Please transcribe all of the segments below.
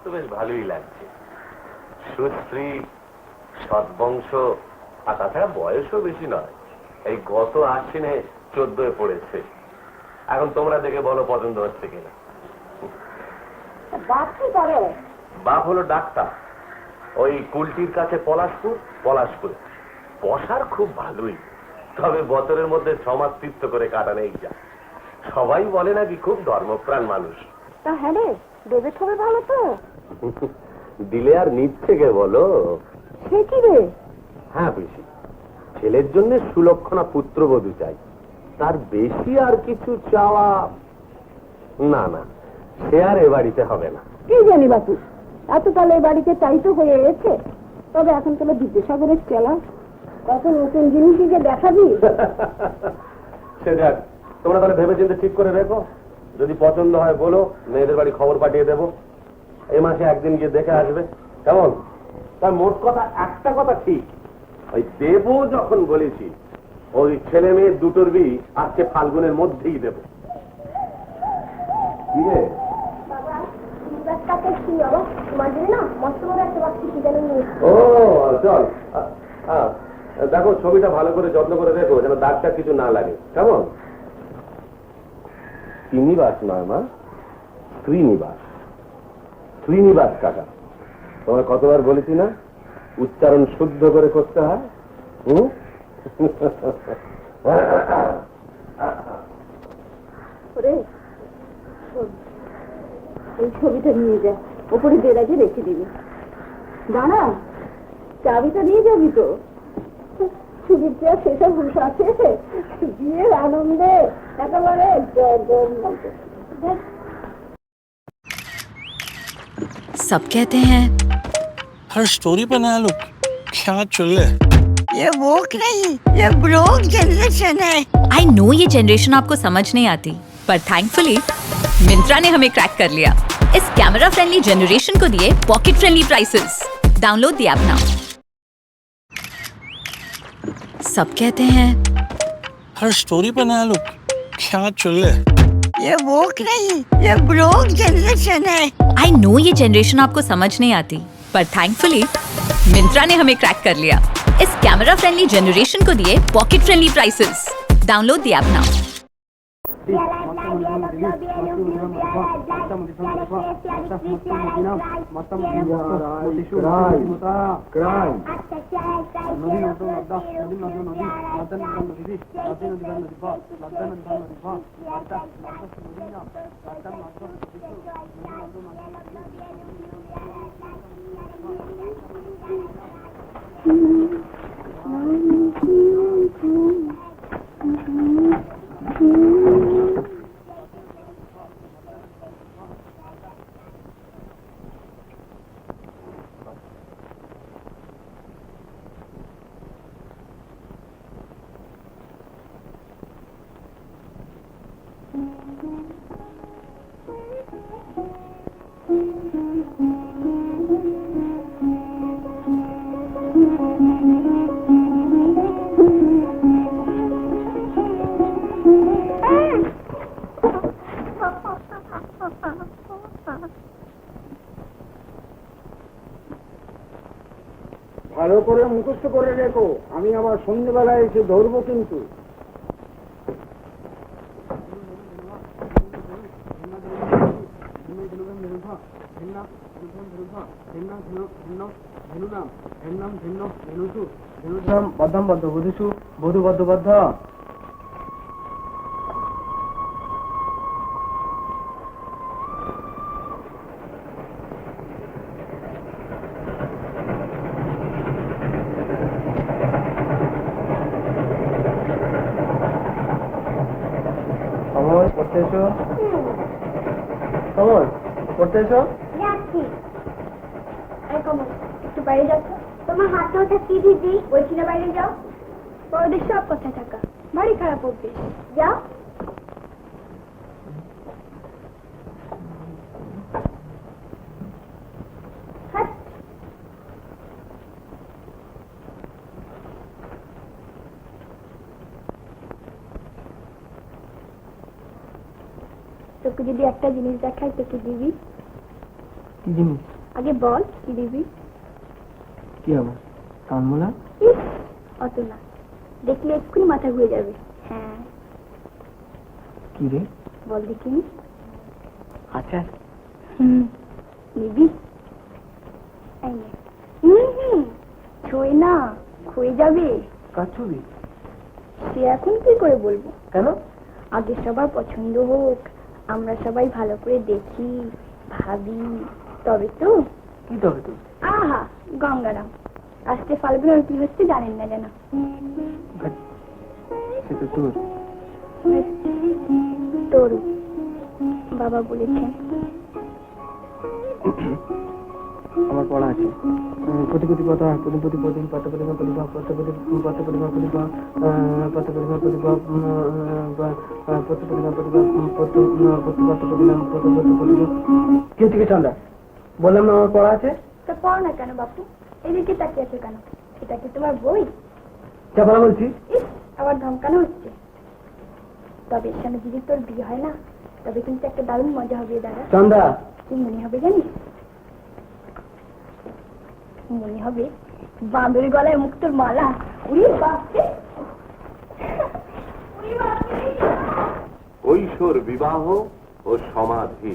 তো বেশ ভালোই লাগছে। সুশ্রী, সৎবংশ, আর তাছাড়া বয়সও বেশি নয়, এই গত আশ্বিনে 14 পড়েছে। এখন তোমরা দেখে বলো পছন্দ হচ্ছে কিনা। বাপ কি করে? বাপ হলো ডাক্তার, ওই কুলটির কাছে পলাশপুরে। পশার খুব ভালোই, তবে বছরের মধ্যে সমাজতৃপ্ত করে কাটানেই যায়। সবাই বলে নাকি খুব ধর্মপ্রাণ মানুষ। তা হ্যাঁ রে, দেবে তবে ভালো তো। দিলে আর নিচ্ছে কে বলো? সে কি রে? হ্যাঁ পিসি, ছেলের জন্য সুলক্ষণা পুত্রবধূ চাই, তার বেশি আর কিছু চাওয়া না। না, সে আর এ বাড়িতে হবে না। কি জানি বাপু, এত তাহলে এই বাড়িতে চাইতে হয়ে গেছে। তবে এখন তাহলে বিদ্যাসাগরের চেলা, কত নতুন জিনিসই যে দেখাবি। সে যাক, তোমরা তাহলে ভেবে চিন্তে ঠিক করে রেখো। যদি পছন্দ হয় বলো, মেয়েদের বাড়ি খবর পাঠিয়ে দেবো। এই মাসে একদিন গিয়ে দেখে আসবে, কেমন? তার মোট কথা একটা কথা ঠিক, ওই দেবো যখন বলেছি, ওই ছেলে মেয়ে দুটোর বি আজকে ফাল্গুনের মধ্যেই দেবো। কি রে? ও চল, দেখো ছবিটা ভালো করে যত্ন করে রেখো, যেন দাগটা কিছু না লাগে, কেমন? শ্রীনিবাস নয় মা, শ্রীনিবাস কাকা। তোমার কতবার বলেছি না, উচ্চারণ শুদ্ধ করে করতে হয়। এই ছবিটা নিয়ে যা, ওপরে দেরাজে রেখে দিবি। দাঁড়া, চাবিটা নিয়ে যাবি তো? ছবির চেয়ে সেসব হুশ আছে, বিয়ের আনন্দে একেবারে सब कहते हैं हर स्टोरी पर नया लुक, क्या चल रहा है? ये वोक नहीं, ये ब्रोक जनरेशन है। आई नो ये जनरेशन आपको समझ नहीं आती, पर थैंकफुली मिंत्रा ने हमें क्रैक कर लिया। इस कैमरा फ्रेंडली जनरेशन को दिए pocket friendly prices. Download the app now. सब कहते हैं हर स्टोरी पर नया लुक, क्या चल रहा है? ये वोक नहीं, ये ब्रोक जनरेशन है। आई नो ये जनरेशन आपको समझ नहीं आती, पर थैंकफुली मिंत्रा ने हमें क्रैक कर लिया। इस कैमरा फ्रेंडली जनरेशन को दिए pocket friendly prices. Download the app now. ভালো করে মুখস্থ করে রেখো, আমি আবার সন্ধ্যেবেলায় এসে ধরবো কিন্তু। বদ্ধম বদ্ধ বুঝিছু, বধু বদ্ধ বদ্ধ। পড়তে এসো, কমল পড়তে এসো। একটু বাইরে যাচ্ছ, তোমার হাতটা ওটা কি দিদি? বলছি না বাইরে যাও। ওদের সব কথা থাকা বাড়ি খারাপ করবে, যাও। তোকে যদি একটা জিনিস দেখাই, তোকে দিবি। কি জিনিস? আগে বল কি দিবি? কি হবে কানমোলা? ইস, অত না, দেখলে এক্ষুনি মাথা ঘুরে যাবে। হ্যাঁ কি রে? বল দেখি। আচ্ছা নিবি? এই নে। ছুঁই না, ক্ষয়ে যাবে। কার ছবি? সে এখন কি করে বলবো? কেন? আগে সবার পছন্দ হোক, আমরা সবাই ভালো করে দেখি, ভাবি, তবে তো। কি তবে তো? আহা গঙ্গারাম, আজকে ফাল্গুনের কি হচ্ছে জানেন না যেন। সে তো তোর। তোর বাবা বলেছেন। আমার পড়া আছে। প্রতিপতি কথা প্রতিপতি প্রতিম পাত্র প্রতিমা প্রতিভা পাত্র প্রতিমা পাত্র প্রতিমা প্রতিভা পাত্র প্রতিমা প্রতিভা পাত্র প্রতিমা প্রতিভা পাত্র প্রতিমা প্রতিভা। কে থেকে চন্দা? বললাম না আমার পড়া আছে। তা পড় না কেন বাপু? এদিকে তাকিয়ে আছে কেন? এটা কি তোমার বই? যা বলা বলছি। ইস, আবার ধমকানো হচ্ছে। তবে এর সামনে যদি তোর বিয়ে হয় না, তবে কিন্তু একটা দারুণ মজা হবে দাদা। চন্দা, কি মনে হবে জানিস? মনে হবে বাঁদরের গলায় মুক্তোর মালা। উড়ি বাপরে, কৈশোর বিবাহ ও সমাধি,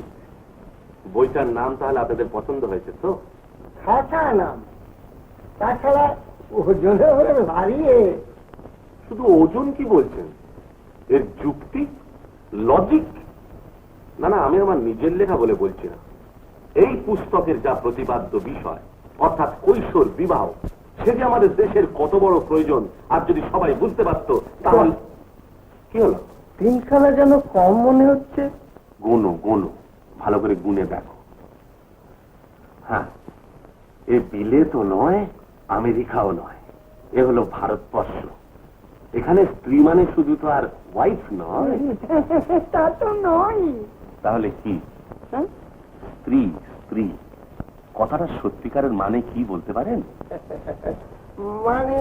বইটার নাম তাহলে আপনাদের পছন্দ হয়েছে তো? খাতা নাম, তাছাড়া ওজনে হলে ভারী। শুধু ওজন কি বলছেন? এর যুক্তি, লজিক? না না, আমি আমার নিজের লেখা বলে বলছি না। এই পুস্তকের যা প্রতিপাদ্য বিষয়, অর্থাৎ কৈশোর বিবাহ, সে যে আমাদের দেশের কত বড় প্রয়োজন, আর যদি সবাই বুঝতে পারতো তাহলে। কি হলো? তিনখানা যেন কম মনে হচ্ছে। গুনো গুনো, ভালো করে গুনে দেখো। হ্যাঁ, এ বিলেতও নয়, আমেরিকাও নয়, এ হলো ভারতবর্ষ। এখানে স্ত্রী মানে শুধু তো আর ওয়াইফ নয়। তা তো নয়। তাহলে কি? স্ত্রী, স্ত্রী কথাটা সত্যিকারের মানে কি বলতে পারেন? মানে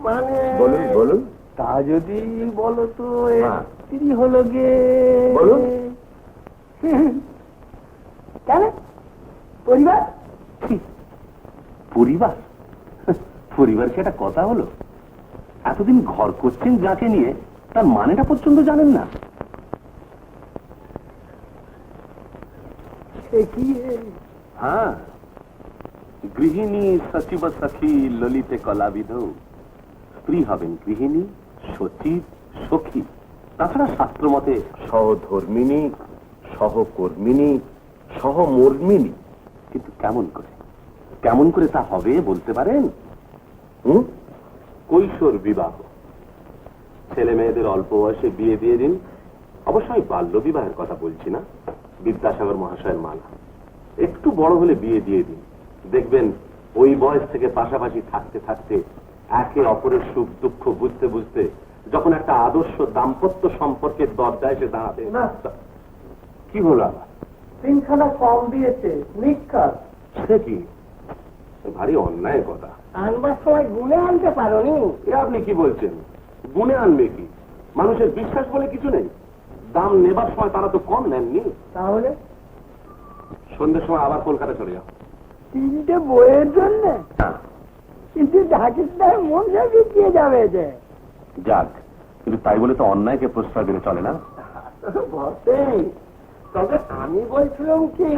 মানে বলুন বলুন। তা যদি বলো তো হ্যাঁ। স্ত্রী হলো গে। বলুন। কেন? পরিবার। পরিবার? পরিবার সেটা কথা হলো? এতদিন ঘর করছেন যাকে নিয়ে, তার মানেটা পর্যন্ত জানেন না। হ্যাঁ, গৃহিণী সচিব সখী ললিতে কলাবিধ। স্ত্রী হবেন গৃহিণী, সচিব, সখী, তাছাড়া শাস্ত্র মতে সহধর্মিনী, সহকর্মিনী, সহমর্মিনী। কিন্তু কেমন করে, কেমন করে তা হবে বলতে পারেন? কৈশোর বিবাহ, ছেলে মেয়েদের অল্প বয়সে বিয়ে দিয়ে দিন। অবশ্যই বাল্য বিবাহের কথা বলছি না, বিদ্যাসাগর মহাশয়ের মানা। একটু বড় হলে বিয়ে দিয়ে দিন, দেখবেন ওই বয়স থেকে পাশাপাশি থাকতে থাকতে একে অপরের সুখ দুঃখ বুঝতে বুঝতে যখন একটা আদর্শ দাম্পত্য সম্পর্কের দরজায় এসে দাঁড়াবে। কি হলো আবার? তিনখানা কম দিয়েছে, নিকাল। সে কি ভারী অন্যায় কথা। আনবার সময় গুনে আনতে পারোনি। এ আপনি কি বলছেন? গুনে আনবে কি? মানুষের বিশ্বাস বলে কিছু নেই। দাম নেবার সময় তারা তো কম নেননি। তাহলে সন্ধ্যের সময় আবার কলকাতা চলে যাও। 3টে বইয়ের জন্য? কিন্তু ঢাকিস মন বিকিয়ে যাবে যে। যাক, কিন্তু তাই বলে তো অন্যায়কে প্রশ্রয় দিলে চলে না। বটেই, তবে আমি বলছিলাম কি,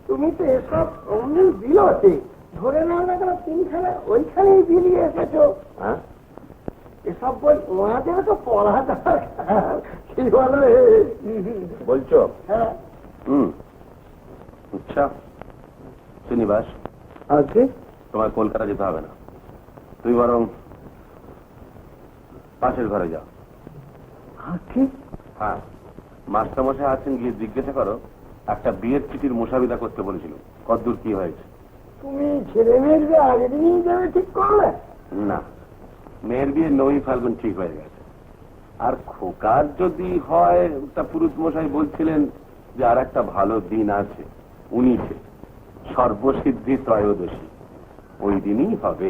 তুমি তো এসব অমনি বিলতে ধরে নাও না কেন, তিনখানা ওইখানেই বিলিয়ে এসেছো। হ্যাঁ, এসব বই ওনাদের তো পড়া দরকার। কি বলো? বলছো? হ্যাঁ। আচ্ছা শ্রীনিবাস, আজকে তোমার কলকাতা যেতে হবে না, তুমি বরং পাশের ঘরে যাও। আজকে? হ্যাঁ, মাস্টারমশাই আছেন, গিয়ে জিজ্ঞাসা করো একটা বিয়ের চিঠির মোসাবিদা করতে বলেছিল, কতদূর কি হয়েছে। তুমি ছেলে মেয়ের বিয়ে আগের দিনই যাবে ঠিক করলে? না, মেয়ের বিয়ে 9ই ফাল্গুন ঠিক হয়ে গেছে। আর খোকার যদি হয়, তা পুরুষ মশাই বলছিলেন যে আর একটা ভালো দিন আছে, 19-এ, সর্বসিদ্ধি ত্রয়োদশী, ওই দিনই হবে।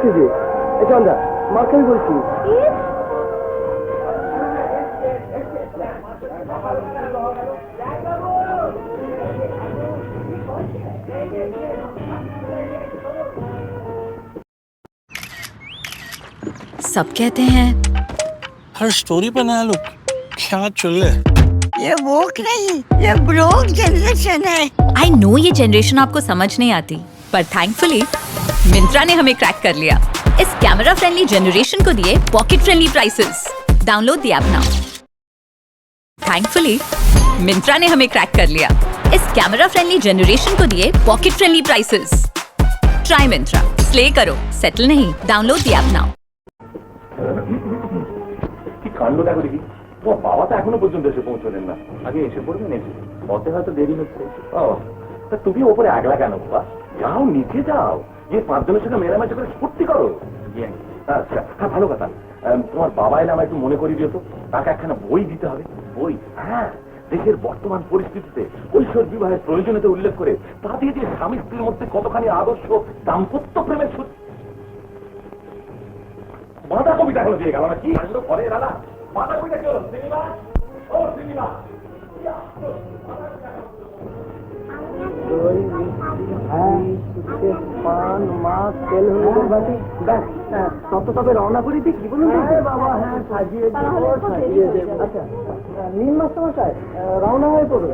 বলছি যে এই চন্দা মার খাই বলছি सब कहते हैं हर स्टोरी पे नया लुक क्या चल रहा है ये वोक नहीं, ये ब्रोक जनरेशन है। आई नो ये जनरेशन आपको समझ नहीं आती, पर थैंकफुली मिंत्रा ने हमें क्रैक कर लिया। इस कैमरा फ्रेंडली जनरेशन को दिए pocket friendly prices. Download the app now. Thankfully Myntra ने हमें क्रैक कर लिया। इस कैमरा फ्रेंडली जनरेशन को दिए pocket friendly prices. Try Myntra, slay करो, सेटल नहीं। Download the app now. কি কাণ্ড দেখো দেখি, তোমার বাবা তো এখনো পর্যন্ত এসে পৌঁছলেন না। আগে এসে পড়বেন, এসে পথে হয়তো দেরি হচ্ছে। ও তা তুমি ওপরে আগলা কেন বাবা? যাও নিচে যাও, গিয়ে পাঁচজনের সঙ্গে মেলামেশা করে ফুর্তি করো। আচ্ছা হ্যাঁ, ভালো কথা। তোমার বাবা এলে আমার একটু মনে করিয়ে দিও তো, তাকে একখানা বই দিতে হবে। বই? হ্যাঁ, দেশের বর্তমান পরিস্থিতিতে কৈশোর বিবাহের প্রয়োজনীয়তা উল্লেখ করে তা দিয়ে যে স্বামী স্ত্রীর মধ্যে কতখানি আদর্শ দাম্পত্য প্রেমের বাঁধা কবিতা এখনো দিয়ে গেল না। কি আসলো ঘরে দাদা, বাঁধা কবিতা কি হলো? ও শ্রীনিবাস, পান মাছ তেল হলুদের বাটি ব্যাস তবে রওনা করি দিই। কি বলুন বাবা? হ্যাঁ সাজিয়ে দেবো। আচ্ছা নীল মাস্টারমশাই রওনা হয়ে পড়ুন।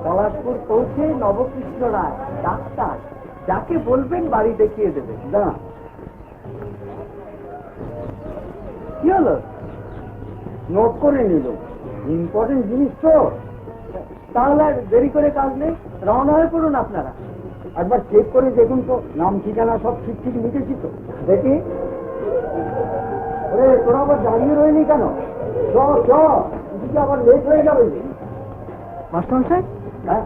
পলাশপুর পৌঁছে নবকৃষ্ণ রায় ডাক্তার, যাকে বলবেন বাড়ি দেখিয়ে দেবে। না কি হলো? নোট করে নিল, ইম্পর্টেন্ট জিনিস তো। তাহলে আর দেরি করে কাজ নেই, রওনা হয়ে পড়ুন আপনারা। একবার চেক করে দেখুন তো নাম ঠিকানা সব ঠিক ঠিক লিখেছি তো। দেখি তোরা আবার দাঁড়িয়ে রইনি কেন? আবার লেট হয়ে যাবে। মাস্টারমশাই হ্যাঁ,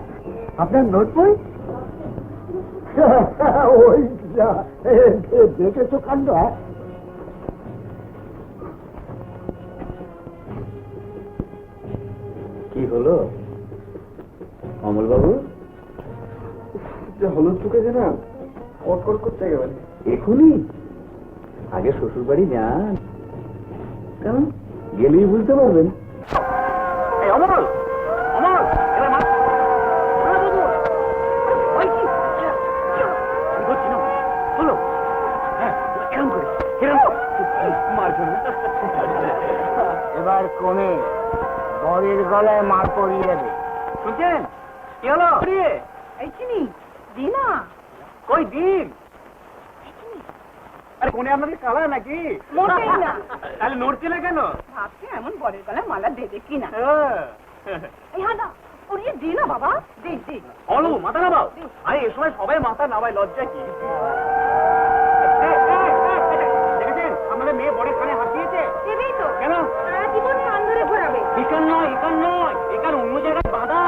আপনার নোট বই? ওই দেখেছো কাণ্ড। হ্যাঁ কি হলো অমলবাবু? হলুদ চুকেছে না, কটকট করতে একেবারে এখনই। আগে শ্বশুর বাড়ি যান, কেমন গেলেই বুঝতে পারবেন। অমল অমল এবার কোণে বরের গলায় মার পরিয়ে দেবে। শুনছেন? কি হলো? এই চিনি দিনা কই দিন? আরে কোণে আপনাদের কালা নাকি? মোটেই না। তাহলে নড়ছে না কেন? ভাবছি এমন বরের গলায় মালা দেবে কিনা। হ্যাঁ। এই হ্যাঁ না, পরিয়ে দি না বাবা, দি দি। বলো মাথা নামাও। আরে এ সময় সবাই মাথা নামায়, লজ্জা কি? দেখেছেন আমাদের মেয়ে বরের কানে হাত দিয়েছে? দেবেই তো। কেন? সারা জীবন কান ধরে ঘোরাবে। এখান নয়, এখান নয়, এখান অন্য জায়গায় বাধা।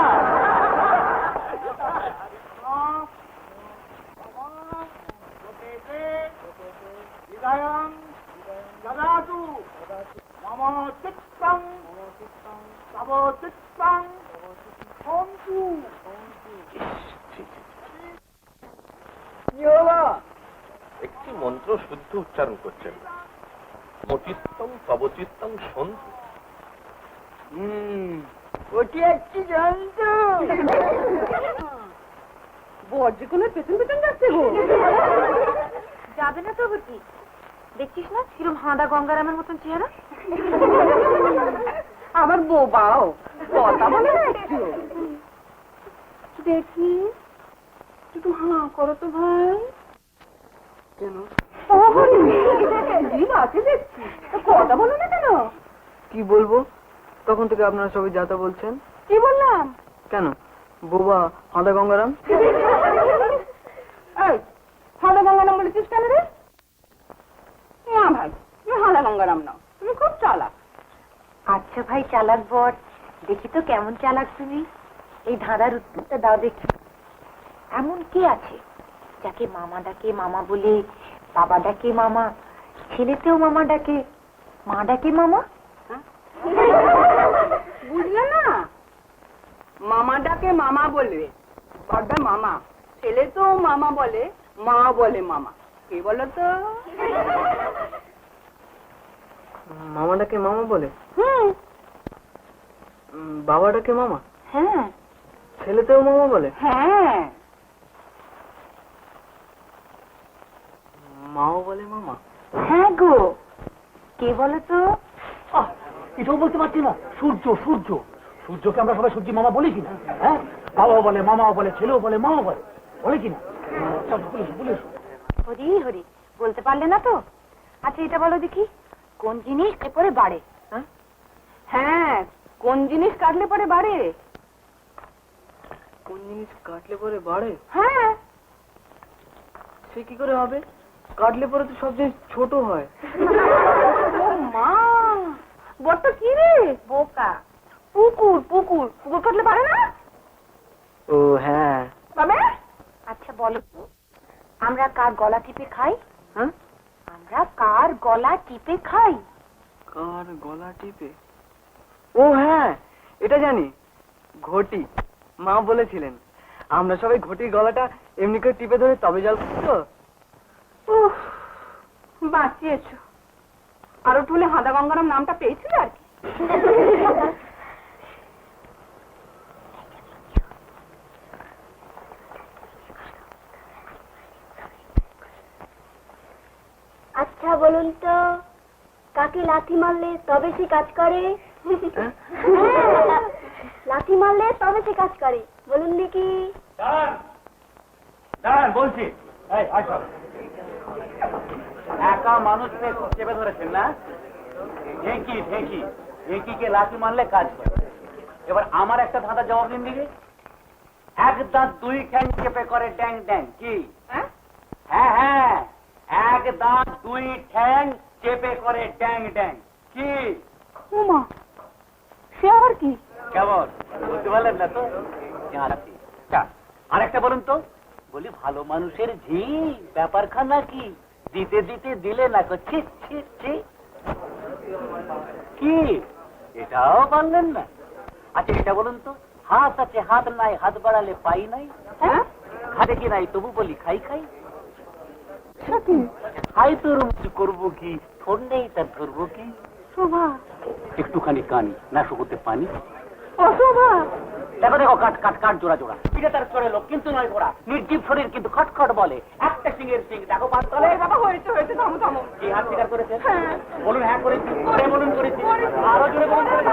একটি মন্ত্র শুদ্ধ উচ্চারণ করছেন, মচিত্তম তবচিত্তম সন্তু। ওটি একটি যন্ত্র। বর যে কোনো পেছন পেছন যাচ্ছে গো। যাবে না তো বুঝি? দেখছিস না কিরম হাঁদা গঙ্গারামের মতন চেহারা? আমার বোবাও কথা বলে না একটু। দেখি একটু হাঁ করো তো ভাই। কেন? দিন আছে দেখছি, কথা বলো না কেন? কি বলবো? তখন থেকে আপনারা সবাই যাতা বলছেন। কি বললাম? কেন বোবা হাঁদা গঙ্গারাম? এই হাঁদা গঙ্গারাম বলেছিস কেন রে? না ভাই, তুমি হাঁদা গঙ্গারাম নাও, তুমি খুব চালাক। আচ্ছা ভাই চালাক বর, দেখি তো কেমন চালাক তুমি। এই ধাঁধার উত্তরটা দাও দেখি। এমন কে আছে যাকে মামা ডাকে মামা বলে, বাবা ডাকে মামা, ছেলেতেও মামা ডাকে, মা ডাকে মামা? বুঝলে না? মামা ডাকে মামা বলবে, বাবা মামা, ছেলে তো মামা বলে, মা বলে মামা। কে বলো তো? মামাটাকে মামা বলে? হুম। বাবাটাকে মামা? হ্যাঁ ছেলেতেও মামা বলে? হ্যাঁ। মাও বলে মামা? হ্যাঁ গো, কে বলো তো? এটাও বলতে পারছি না। সূর্য সূর্য সূর্যকে আমরা সবাই সূর্যি মামা বলি কিনা? হ্যাঁ, বাবাও বলে, মামাও বলে, ছেলেও বলে, মাও বলে, বলে কিনা? বলে হরি হরি, বলতে পারলে না তো? আচ্ছা এটা বলো দেখি, কোন জিনিস এরপরে বাড়ে? হ্যাঁ, কোন জিনিস কাটলে পরে বাড়ে? কোন জিনিস কাটলে পরে বাড়ে? হ্যাঁ। সে কি করে হবে? কাটলে পরে তো সব জিনিস ছোট হয়। ও মা, বড় কি রে? বোকা। পুকুর পুকুর পুকুর কাটলে পারে না? ও হ্যাঁ। তবে আচ্ছা বলো তো, আমরা কার গলা টিপে খাই? হ্যাঁ, আমরা কার গলা টিপে খাই? কার গলা টিপে? ও হ্যাঁ, এটা জানি, ঘটি। মা বলেছিলেন আমরা সবাই ঘটির গলাটা এমনি করে টিপে ধরে তবে জল খাবো। উফ, বাঁচিয়েছো। আরো টুলে হাদা গঙ্গারাম নামটা পেয়েছিল আর কি। আচ্ছা বলুন তো, কাকে লাথি মারলে তবে সে কাজ করে? লাথি মারলে তবে সে কাজ করে, বলুন দেখি। দাঁড়ান বলছি। একা মানুষকে চেপে ধরেছেন না? ঢেঁকি ঢেঁকি ঢেঁকিকে লাথি মারলে কাজ করে। এবার আমার একটা ধাঁধা জবাব দিন দিকে। এক দাঁত দুই ঠ্যাং চেপে করে ড্যাং ড্যাং, কি? হ্যাঁ হ্যাঁ, এক দাঁত দুই ঠ্যাং চেপে করে ড্যাং ড্যাং, কি? উমা, সে আবার কি? কেমন বুঝতে পারলেন না তো? আর একটা বলুন তো। বলি ভালো মানুষের ঝি, ব্যাপারখানা কি? দিতে দিতে দিলে না কো ছি ছি ছি, কি? এটাও পারলেন না? আচ্ছা এটা বলুন তো, হাত আছে হাত নাই, হাত বাড়ালে পাই নাই, হ্যাঁ? হাতে কি নাই তবু বলি খাই খাই। সত্যি? খাই তো রুচি করবো কি, ফোন নেই তার ধরবো কি? শোভা, একটুখানি কানি না শুকোতে পানি। অশোভা। দেখো দেখো, কাট কাট কাট জোড়া জোড়া, পিঠে তার চড়ে লোক কিন্তু নয় ঘোড়া, নির্জীব শরীর কিন্তু খটখট বলে, একটা সিংহের সিং দেখো পাঁচ তলে। বাবা হয়েছে হয়েছে, থামো থামো। কি হাত স্বীকার করেছে? হ্যাঁ। বলুন হ্যাঁ করেছি, করে বলুন করেছি, আরো জোরে বলুন করেছি।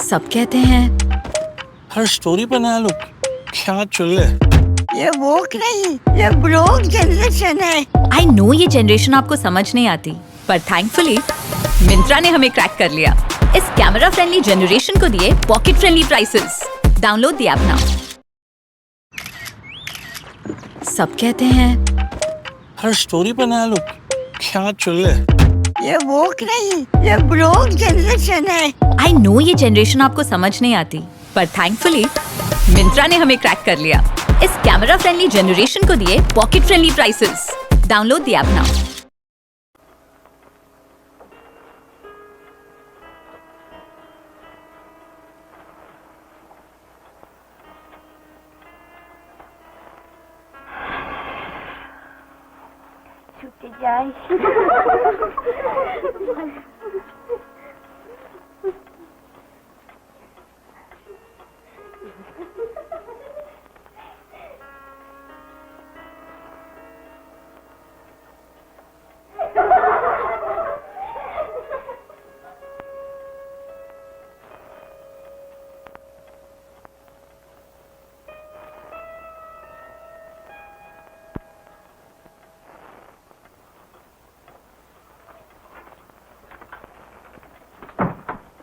सब कहते हैं हर स्टोरी पे नया लुक, क्या चल रहा है? ये वोक नहीं, ये ब्रोक जनरेशन है। आई नो ये जनरेशन आपको समझ नहीं आती, पर थैंकफुली मिंत्रा ने हमें क्रैक कर लिया। इस कैमरा फ्रेंडली जनरेशन को दिए pocket friendly prices. Download the app now. सब कहते हैं हर स्टोरी पे नया लुक, क्या चल रहा है? ये वोक नहीं, ये ब्रोक जनरेशन है। आई नो ये जनरेशन आपको समझ नहीं आती, पर थैंकफुली मिंत्रा ने हमें क्रैक कर लिया। इस कैमरा फ्रेंडली जनरेशन को दिए pocket friendly prices. Download the app now. ছুটে যাই।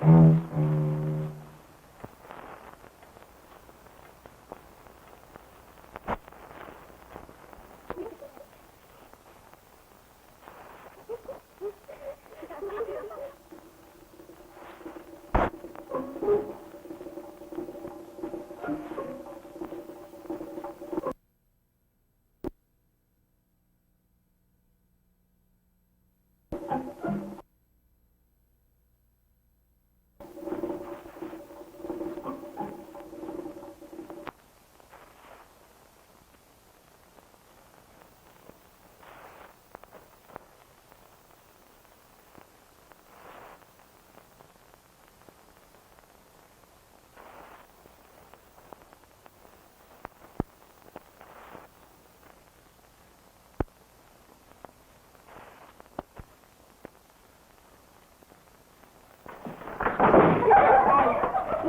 কি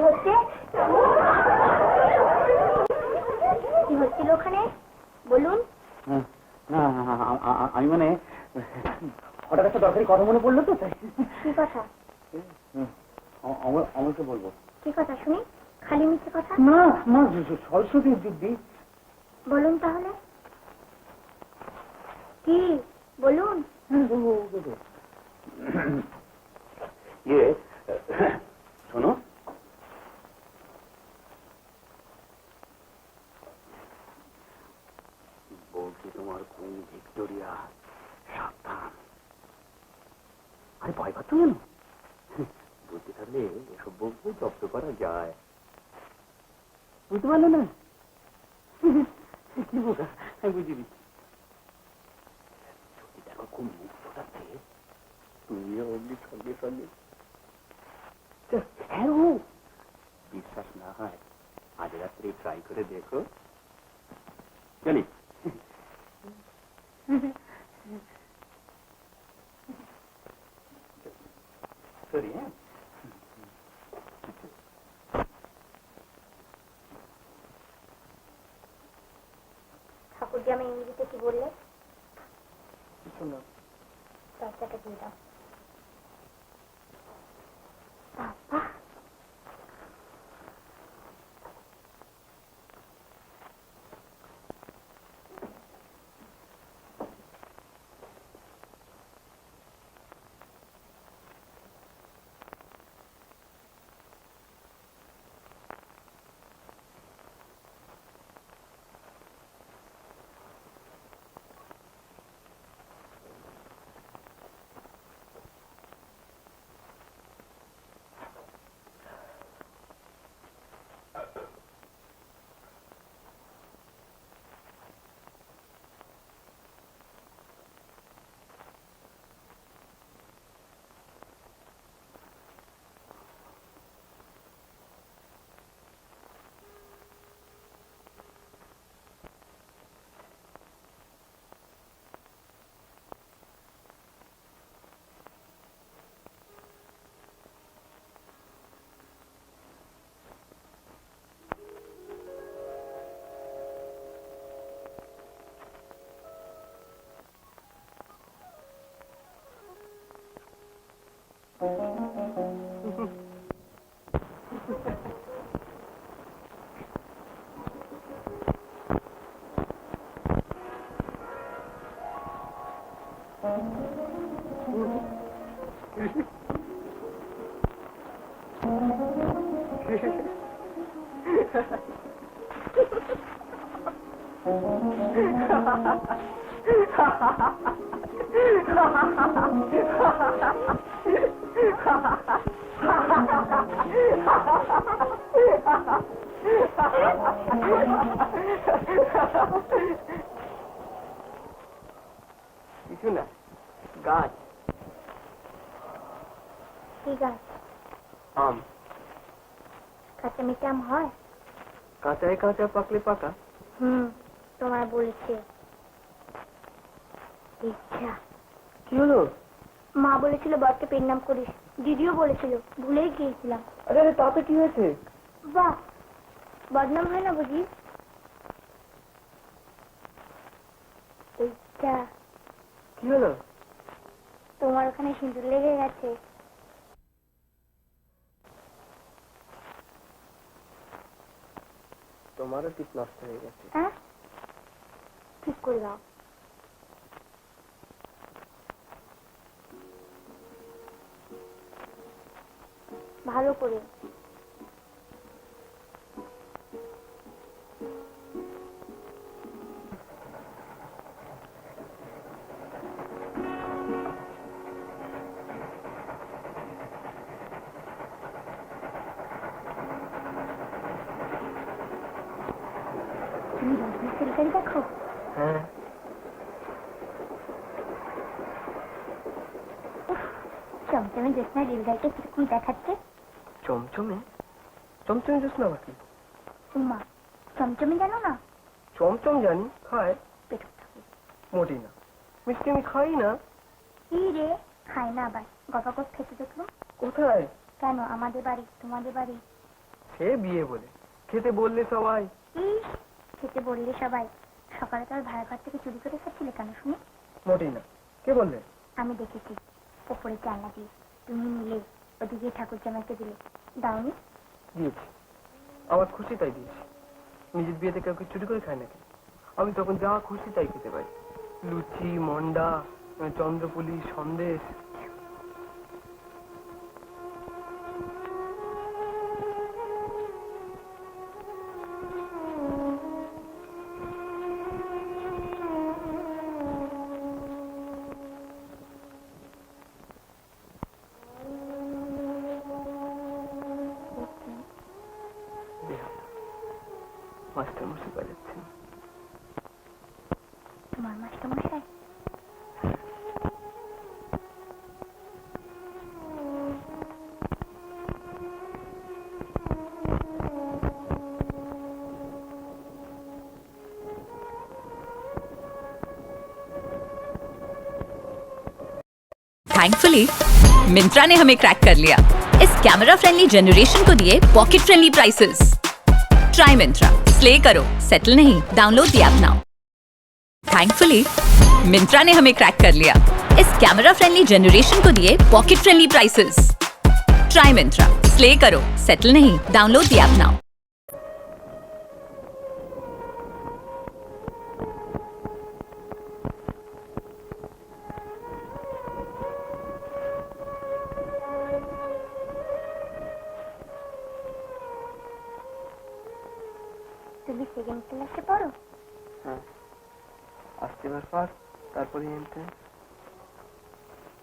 হচ্ছে? কি হচ্ছিল ওখানে বলুন? না আমি মানে হঠাৎ একটা দরকারি কথা মনে পড়লো তো তাই। কি কথা? আমাকে বলবো। কি কথা শুনি? খালি মিথ্যে কথা? না না সরস্বতী দিদি। বলুন তাহলে। কি বলুন? ইয়ে শোনো, বলছি তোমার কোন ভিক্টোরিয়া, সাবধান। আরে ভয় পাচ্ছ কেন? বুঝতে থাকলে এসব বউকে জব্দ করা যায়। বুঝতে পারলে না? কি বোকা, আমি বুঝিনি। যদি দেখো খুব মুখ ফোটাচ্ছে, তুমিও অমনি সঙ্গে সঙ্গে। হ্যাঁ ও বিশ্বাস না হয় আজ রাত্রে ট্রাই করে দেখো। জানি সরি। হ্যাঁ ঠাকুরজি আমি ইংরেজিতে কি বললে? শোনো, দরজাটা দিয়ে দাও। বাবা কিছু না, গাছ। কি গাছ? আম। কাঁচা মিঠে আম হয়? কাঁচায় কাঁচা, পাকলে পাকা। তোমার বলছে ইচ্ছা। কি হলো? মা বলেছিল বরকে পেন নাম করিস, দিদিও বলেছিল, ভুলেই গিয়েছিলাম। আরে আরে, তাতে কি হয়েছে? বাহ, বদনাম হয় না বুঝি? ইচ্ছা। কি হলো? তোমার ওখানে সিঁদুর লেগে গেছে। তোমারও টিপ নষ্ট হয়ে গেছে। হ্যাঁ, ঠিক করে দাও। ভালো করে। তুমি রজনী তরকারি দেখো? হ্যাঁ, চমচমে জ্যোৎস্না রেলগাড়িটা কিরকম দেখাচ্ছে। চমচমে? চমচমে যাস না বাকি? উমা, চমচমে জানো না? চমচম জানি, খায়। পেটক থাকে। মোটেই না, মিষ্টি আমি খাই না। কি রে, খাই না আবার? গপাগপ খেতে দেখলো। কোথায়? কেন, আমাদের বাড়ি, তোমাদের বাড়ি। সে বিয়ে বলে, খেতে বললে সবাই। ইস, খেতে বললে সবাই। সকালে তো আর ভাড়া ঘর থেকে চুরি করে খাচ্ছিলে কেন শুনি? মোটেই না। কে বললে? আমি দেখেছি, ওপরে জানলা দিয়ে তুমি নিলে, ওদিকে ঠাকুর জামাইকে দিলে। দাওনি? দিয়েছি, আমার খুশি তাই দিয়েছি। নিজের বিয়েতে কাউকে চুরি করে খায় নাকি? আমি তখন যা খুশি তাই খেতে পাই। লুচি, মন্ডা, চন্দ্রপুলি, সন্দেশ। মাস্টার মশাই বাজাচ্ছেন। তোমার মাস্টার মশাই? थैंकफुली मिंत्रा ने हमें क्रैक कर लिया। इस कैमरा फ्रेंडली जनरेशन को दिए pocket friendly prices. Try Myntra, slay करो, सेटल नहीं। Download the app now. Thankfully Myntra ने हमें क्रैक कर लिया। इस कैमरा फ्रेंडली जनरेशन को दिए pocket friendly prices. Try Myntra, slay करो, सेटल नहीं। Download the app now. তুমি সেকেন্ড ক্লাসে পড়ো? হ্যাঁ, আসতে এবার ফার্স্ট, তারপরে এনতে।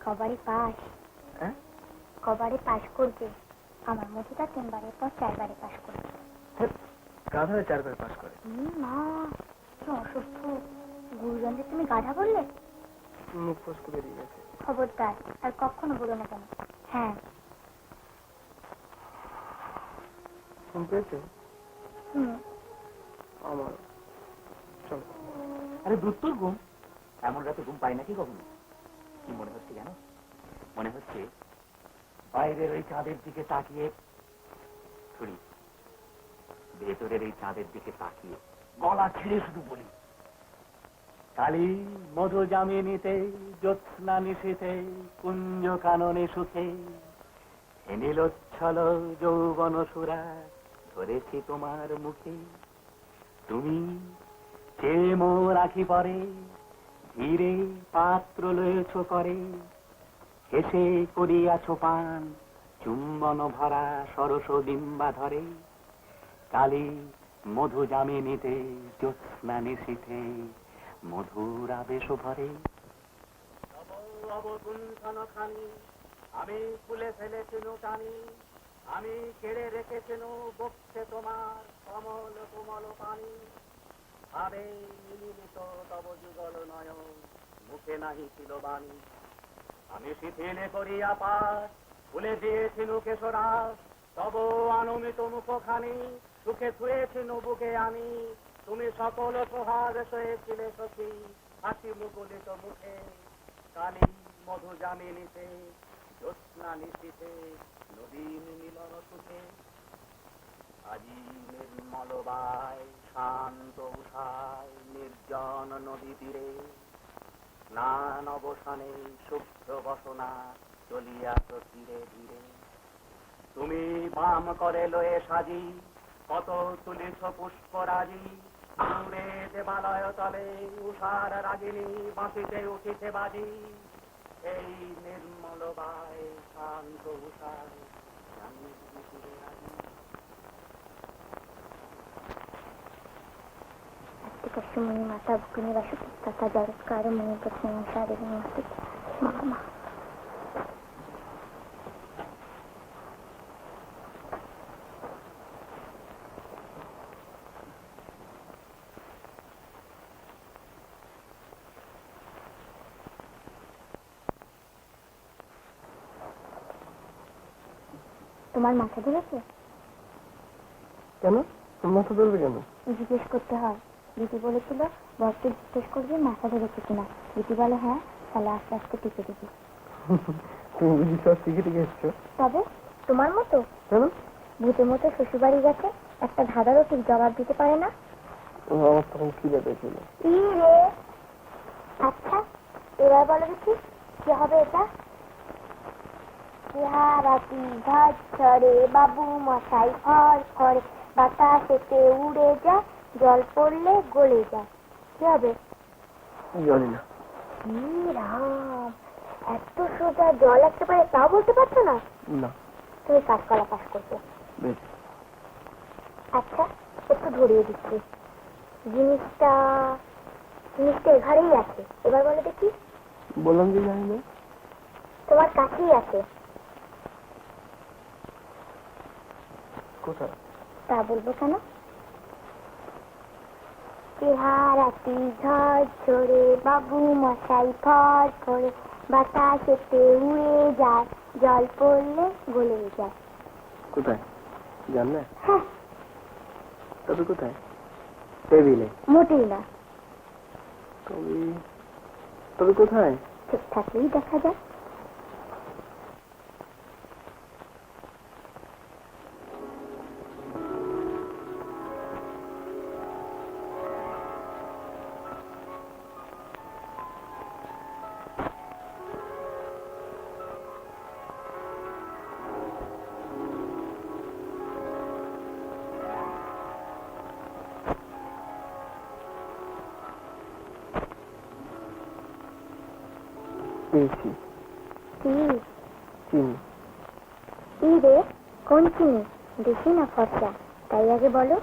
কবারে পাস? হ্যাঁ, কবারে পাস করবে? আমার মধুটা 3 বারের পর 4 বারে পাস করবে। গাধারে 4 বার পাস করে। মা, কি অসুস্থ। গুরুজনদের তুমি গাধা বললে? মুখ ফসকে বেরিয়ে গেছে। খবরদার, আর কখনো বলো না কেন। হ্যাঁ। ঘুম পেয়েছে? আমার। চলো। আরে দুত্তর ঘুম, এমন রাতে ঘুম পাই নাকি কখনো? কি মনে হচ্ছে জানো? মনে হচ্ছে বাইরের ওই চাঁদের দিকে তাকিয়ে, ছুরি ভেতরের এই চাঁদের দিকে তাকিয়ে গলা ছেড়ে শুধু বলি, কালী মধু জামিনীতে জ্যোৎস্না নিশীথে কুঞ্জ কাননে সুখে নীলোচ্ছল যৌবন সুরা ধরেছি তোমার মুখে। তুমি চেয়ে মোর আখি পরে ধীরে পাত্র লয়েছ করে, হেসে করিয়াছ পান চুম্বন ভরা সরস ডিম্বা ধরে। কালী মধু জামিনীতে জ্যোৎস্না নিশীথে মধুর আবেশ ভরে। অবগুণ্ঠনখানি আমি খুলে ফেলেছিল টানি, আমি কেড়ে রেখেছিল বক্ষে তোমার কমল কোমল পানি। ভাবে মিলিত তব যুগল নয়ন, মুখে নাহি ছিল বাণী। আমি শিথিলে করিয়া পাঠ খুলে দিয়েছিল কেশরাস, তব আনমিত মুখখানি সুখে ছুঁয়েছিল বুকে আমি। তুমি সকল সোহাগ সয়েছিলে সখী হাসি মুকুলিত মুখে। কালী মধু জামিনীতে জ্যোৎস্না নিশীথে নবীন মিলন সুখে। আজি নির্মল বায় শান্ত উষায় নির্জন নদী তীরে, স্নান অবসানে শুভ্র বসনা চলিয়াছ ধীরে ধীরে। তুমি বাম করে লয়ে সাজি কত তুলিস পুষ্পরাজি দূরে দেবালয় তলে উষার রাগিনী বাঁশিতে উঠিতে বাজি এই নির্মল বায় শান্ত উষার कश्यमुनि माता भुक्नि वसु तथा जगत्कार मुनि पत्नी शादी माता मामा তোমার মাথা ধরেছে কেন মাথা ধরবে কেন? জিজ্ঞেস করতে হয়। দিদি বলেছিল বরকে জিজ্ঞেস করবি মাথা ধরেছে কিনা, দিদি বলে হ্যাঁ, তাহলে আস্তে আস্তে টিপে দিবি। তুমি বুঝি সব শিখে টিকে এসছো? তবে তোমার মতো কেন? ভূতের মতো শ্বশুরবাড়ি গেছে, একটা ধাঁধারও ঠিক জবাব দিতে পারে না। আমার তখন কি ব্যাপার ছিল? রে আচ্ছা এবার বলো দেখি কি হবে এটা। রাতি ঘাট ছড়ে বাবু মশাই ঘর ঘরে বাতাসেতে উড়ে যায় জল পড়লে গলে যায়, কি হবে? জানি না। রাম, এত সোজা জল আসতে পারে তাও বলতে পারছো না? না। তুমি কাঠকলা পাস করছো। বেশ। আচ্ছা একটু ধরিয়ে দিচ্ছি, জিনিসটা এঘারেই আছে, এবার বলো দেখি। বললাম যে জানি না। তোমার কাছেই আছে। কোথায়? তা বলবো কেন? রাতি ঝড় ঝরে বাবু মশাই ঘর ঘরে বাতাসেতে উড়ে যায় জল পড়লে গলে যায়। কোথায় জান না? হ্যাঁ। তবে কোথায়? টেবিলে? মোটেই না। তবে কোথায়? ঠিক থাকলেই দেখা যায়। পেয়েছি। চিনি রে? কোন চিনি? দেখি না ফর্সা, তাই আগে বলো।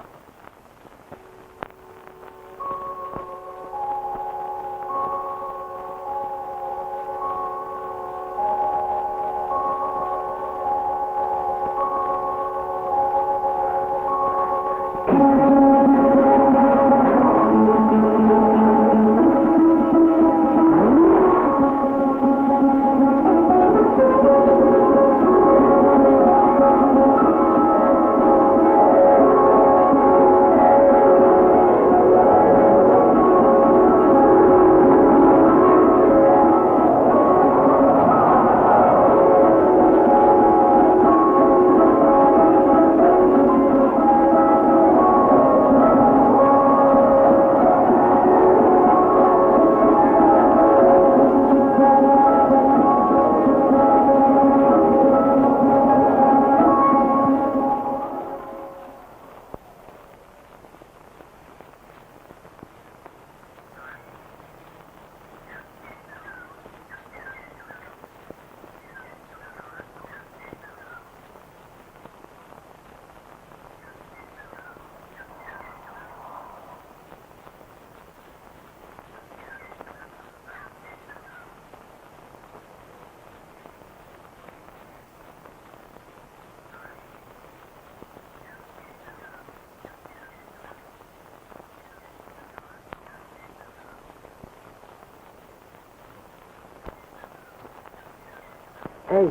এই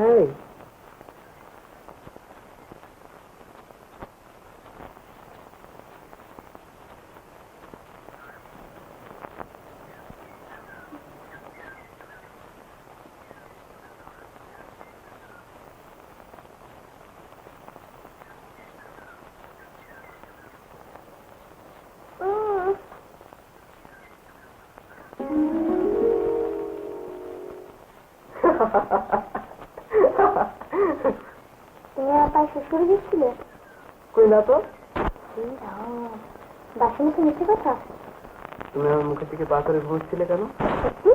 এই তুমি আমার পায়ে শ্বশুর দিচ্ছিলে? কই না তো। বাসে মুখে মিশে কথা তুমি আমার মুখের দিকে পা করে ঘুরছিলে কেন? সত্যি?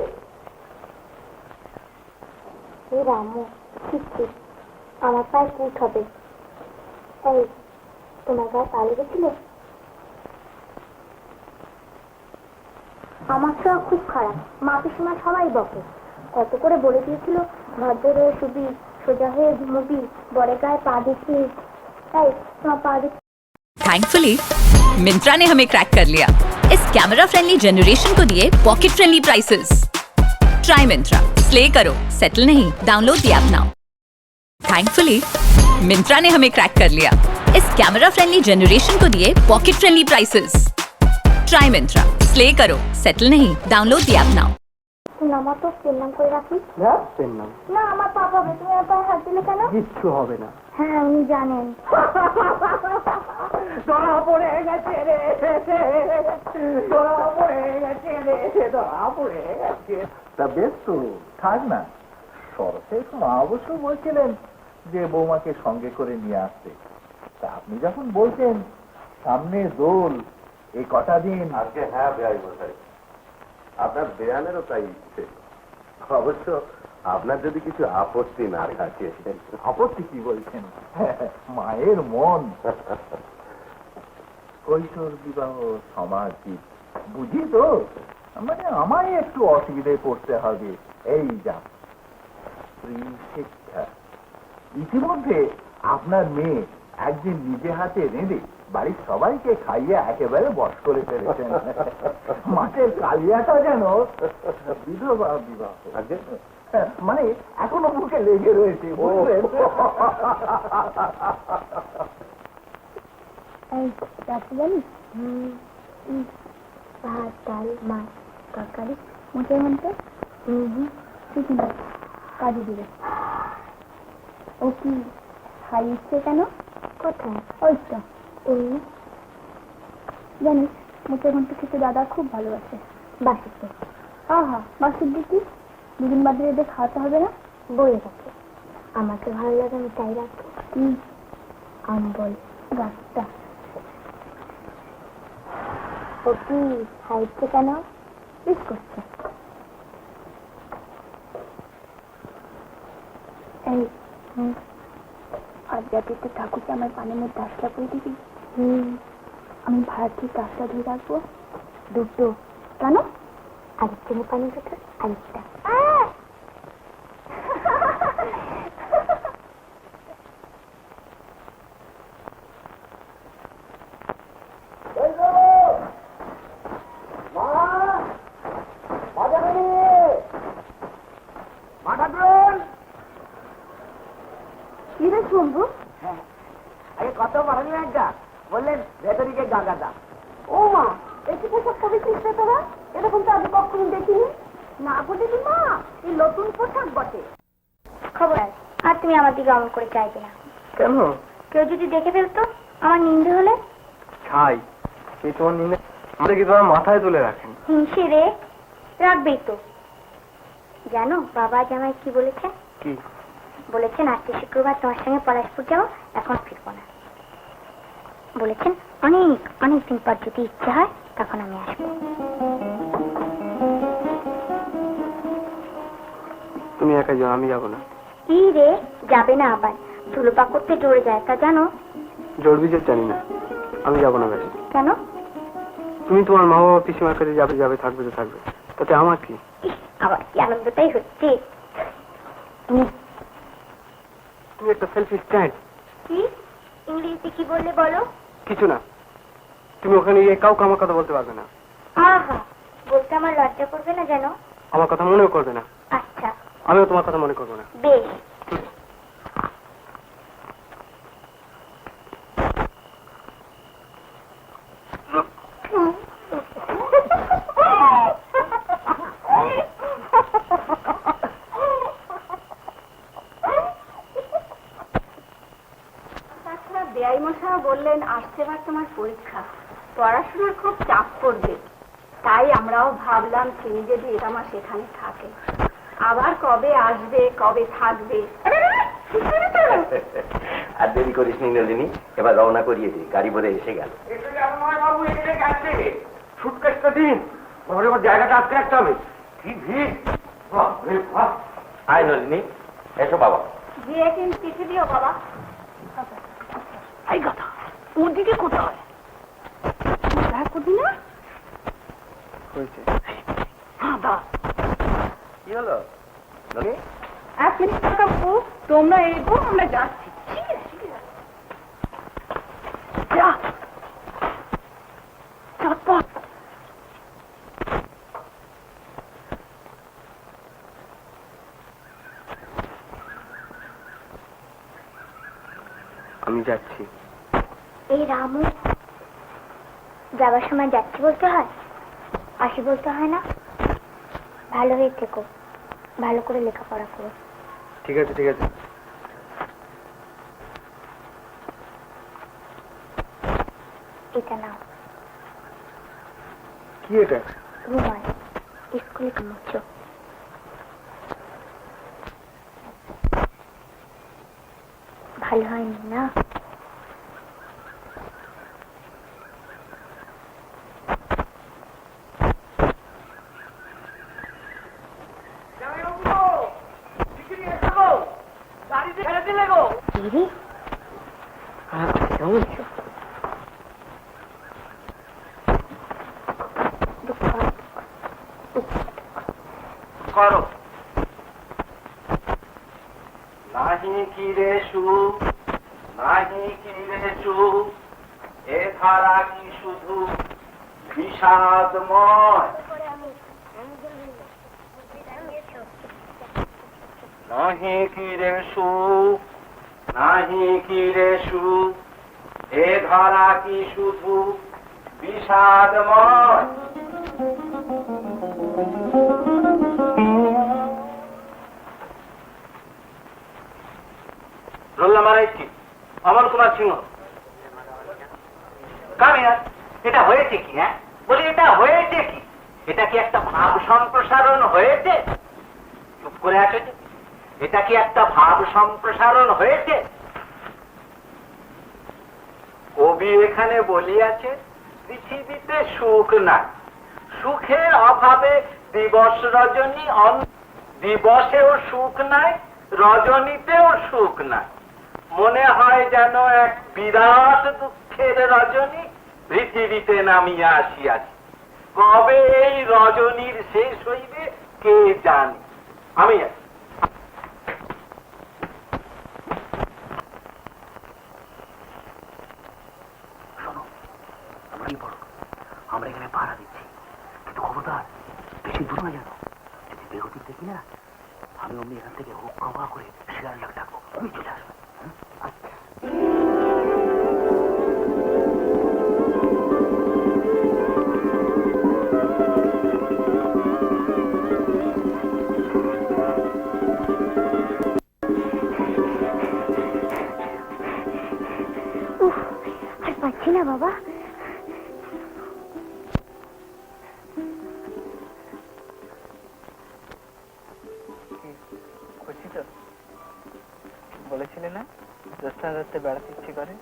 এই রামু, ঠিক ঠিক আমার পায়ে কুট হবে। এই তোমার গায়ে পা লেগেছিল? আমার তো খুব খারাপ, মা পিসিমা সবাই বকে। কত করে বলে দিয়েছিল ভদ্র হয়ে শুবি, সোজা হয়ে ঘুমবি, বড়ে গায়ে পা দেখিয়ে। তাই তোমার পা দেখি। थैंकफुली मिंत्रा ने हमें क्रैक कर लिया। इस कैमरा फ्रेंडली जनरेशन को दिए pocket friendly prices. Try Myntra, slay करो, सेटल नहीं। Download the app now. Thankfully Myntra ने हमें क्रैक कर लिया। इस कैमरा फ्रेंडली जनरेशन को दिए pocket friendly prices. Try Myntra, slay करो, सेटल नहीं। Download the app now. আমার তো পেন নাম করে রাখি। না পেন নাম না আমার পাপ হবে, তুমি আমার পায়ে হাত দিলে কেন? কিচ্ছু হবে না। হ্যাঁ উনি জানেন। ধরা পড়ে গেছে রে, ধরা পড়ে গেছে রে, ধরা পড়ে গেছে। তা বেশ তো থাক না। শরতের মা অবশ্য বলছিলেন যে বৌমাকে সঙ্গে করে নিয়ে আসতে। তা আপনি যখন বলছেন সামনে দোল, এই কটা দিন। আজকে হ্যাঁ বেআই মশাই, আপনার বেয়ানেরও তাই ইচ্ছে। অবশ্য আপনার যদি কিছু আপত্তি না থাকে। আপত্তি কি বলছেন? মায়ের মন। কৈশোর বিবাহ সমাজিক বুঝি তো, মানে আমায় একটু অসুবিধায় পড়তে হবে। এই যা স্ত্রী শিক্ষা। ইতিমধ্যে আপনার মেয়ে একদিন নিজে হাতে রেঁধে বাড়ির সবাইকে খাইয়ে একেবারে বশ করে ফেলেছেন। মাঠের কালিয়াটা যেন বিধবা বিবাহ, মানে এখনো মুখে লেগে রয়েছে, বুঝলেন? এই রাত্রি জানিস ভাত ডাল মাছ তরকারি মোটের মধ্যে ঠিক না কাজে দিবে। ও কি খাইছে কেন? কোথায়? ওই তো জানিস মোটের মধ্যে খেতে দাদা খুব ভালোবাসে। বাসিতে আহা বাসির দিকে দুদিন বাদে এদের খাওয়াতে হবে না? বই রাখে আমাকে ভালো লাগে আমি তাই রাখি। আম্বল গাছটা ও কি খাইছে কেন? মিস করছে। এই আজ রাতে ঠাকুরকে আমার পানের মধ্যে আসলা করে দিবি। আমি ভাড়া ঠিক গাছটা ধরে রাখবো। দুটো কেন? আরেকটা পানির কথা আরেকটা। শুনবো আগে কত বাড়ানি একটা বললেন ভেতরিকে গাগাদা। ও মা এসে পোশাক পরেছিস না তোরা? এরকম তো আমি কখনো দেখিনি। না বলিনি মা, এই নতুন পোশাক বটে। খবর আর তুমি আমার দিকে অমন করে চাইবে না। কেন? কেউ যদি দেখে ফেলতো আমার নিন্দে হলে? ছাই এই তোমার নিন্দে আমাদের কি তোমার মাথায় তুলে রাখেন? হিংসে রে, রাখবেই তো। জানো বাবা আজ আমায় কি বলেছে? কি বলেছেন? আজকে শুক্রবার তোমার সঙ্গে পলাশপুর যাবো, এখন ফিরবো না। বলেছেন অনেক অনেক দিন পর যদি ইচ্ছা হয় তখন আমি আসবো। তুমি একা যাও, আমি যাবো না। কি রে যাবে না আবার? ধুলোপা করতে জোরে যায় তা জানো? জোর বিজোর জানি না, আমি যাবো না। ব্যাস। কেন? তুমি তোমার মা বাবা পিসিমার কাছে যাবে, যাবে থাকবে তো থাকবে, তাতে আমার কি? আবার কি আনন্দটাই হচ্ছে। তুমি একটা সেলফি স্ট্যান্ড। কি ইংরেজিতে কি বললে বলো? কিছু না, তুমি ওখানে গিয়ে কাউকে আমার কথা বলতে পারবে না। আহা বলতে আমার লজ্জা করবে না যেন? আমার কথা মনেও করবে না। আচ্ছা আমিও তোমার কথা মনে করবো না। বেশ। বেআই মশাই বললেন আসছে বার তোমার পরীক্ষা, পড়াশোনার খুব চাপ পড়বে। তাই আমরাও ভাবলাম তিনি যদি এটা আমার সেখানে থাকে, আবার কবে আসবে কবে থাকবে। আর দেরি করিস নি নলিনী, এবার রওনা করিয়ে দে, গাড়ি ভরে এসে গেল। সুটকেসটা দিন, ঘরে আমার জায়গাটা আটকে রাখতে হবে। কি ভিড়! আয় নলিনী, এসো বাবা। গিয়ে কিন্তু চিঠি দিও বাবা। এই কথা ওর দিকে কোথায় দেখা করবি না? হয়েছে। দাদা কি হলো নলিনী? এক মিনিট কাকু, তোমরা এগো, আমরা যাচ্ছি। যা চটপট। আমি যাচ্ছি। এই রামু যাবার সময় যাচ্ছি বলতে হয়, আসি বলতে হয় না? ভালো হয়ে থেকো, ভালো করে লেখাপড়া করো। ঠিক আছে ঠিক আছে। এটা নাও, কি এটা? রুমাল, স্কুলে মুছো। ভালো হয়নি না? দিদি কেমন? করো নাহি কি রে সুখ, নাহি কি রে সুখ, এ ধারা কি শুধু বিষাদময়। নাহি কি রে সুখ, নাহি কি রে সুখ, এ ধারা কি শুধু বিষাদময়। রোল্লা মারাইছি অমল কুমার সিংহ। কামিয়া, এটা হয়েছে কি? হ্যাঁ বলি, এটা হয়েছে কি? এটা কি একটা ভাব সম্প্রসারণ হয়েছে? চুপ করে আছে যে, এটা কি একটা ভাব সম্প্রসারণ হয়েছে? কবি এখানে বলিয়াছে পৃথিবীতে সুখ নাই, সুখের অভাবে দিবস রজনী, দিবসেও সুখ নাই, রজনীতেও সুখ নাই। মনে হয় যেন এক বিরাট দুঃখের রজনী পৃথিবীতে নামিয়া আসিয়াছে। কবে এই রজনীর শেষ হইবে কে জানে। আমি শোনো, আমরা কি বড়, আমরা এখানে পাহারা দিচ্ছি, কিন্তু খবরদার বেশি দূর না জানো। যদি বেগতিক দেখি না, আমি অমনি এখান থেকে হুক খাওয়া করে শিয়াল লাগ ডাকবো, তুমি চলে আসবে। আর পাচ্ছি না বাবা। খুশি তো? বলেছিলে না জ্যোৎস্না রাতে বেড়াতে ইচ্ছে করে?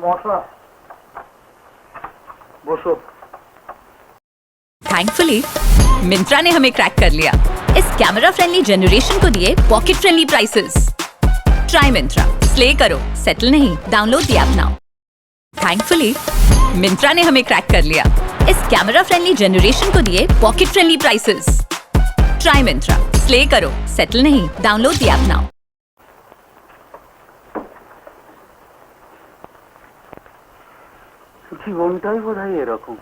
মশা বসো। थैंकफुली मिंत्रा ने हमें क्रैक कर लिया। इस कैमरा फ्रेंडली जनरेशन को दिए pocket friendly prices. Try Myntra, slay करो, सेटल नहीं। Download the app now. Thankfully Myntra ने हमें क्रैक कर लिया। इस कैमरा फ्रेंडली जनरेशन को दिए pocket friendly prices. Try Myntra, slay करो, सेटल नहीं। Download the app now. জীবনটাই বোধ হয় এরকম,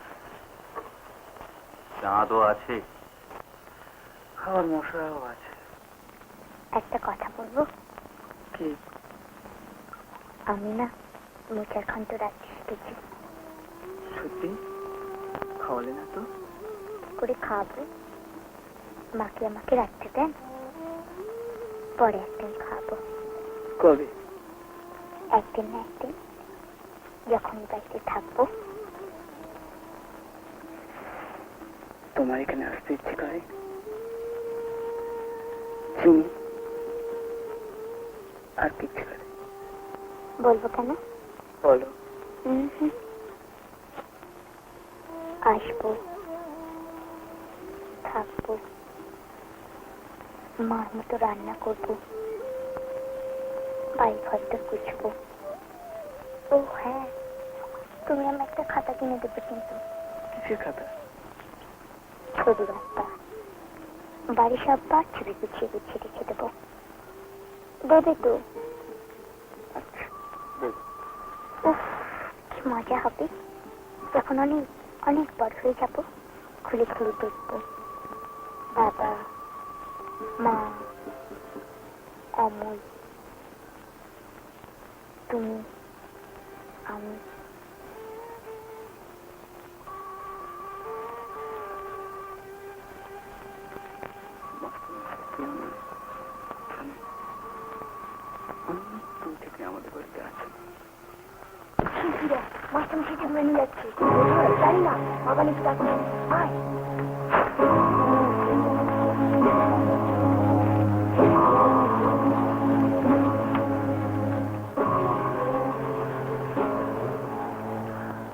চাঁদও আছে, খাওয়ার মশাও আছে। একটা কথা বলবো? কি? আমি না মিঠার খন্ড রাখতে শিখেছি। সত্যি? খাওয়ালে না তো? করে খাবো, মাকে আমাকে রাখতে দেন, পরে একদিন খাবো। কবে? একদিন না একদিন, যখন বাড়িতে থাকবো। তোমার এখানে আসতে ইচ্ছে করে? চিনি আর কিচ্ছু না। বলবো কেন? বলো। আসবো, থাকবো, মার মতো রান্না করবো, বাড়ি ঘরটা গুছবো। ও হ্যাঁ, তুমি আমার একটা খাতা কিনে দেবে কিন্তু। কিসের খাতা? ছবি রাস্তা, বাড়ি সব বার ছবি গুছিয়ে গুছিয়ে রেখে দেবো। দেবে তো? আচ্ছা দেব। উফ, কি মজা হবে যখন অনেক অনেক বড় হয়ে যাবো। খুলে খুলে দেখবো বাবা, মা, অমল, তুমি, আমি। অনেকদিন থেকে আমাদের বাড়িতে আছে। মাস্টার মশাইকে মেনে যাচ্ছে, জানি না বাবা লিখে ডাকছে। আয়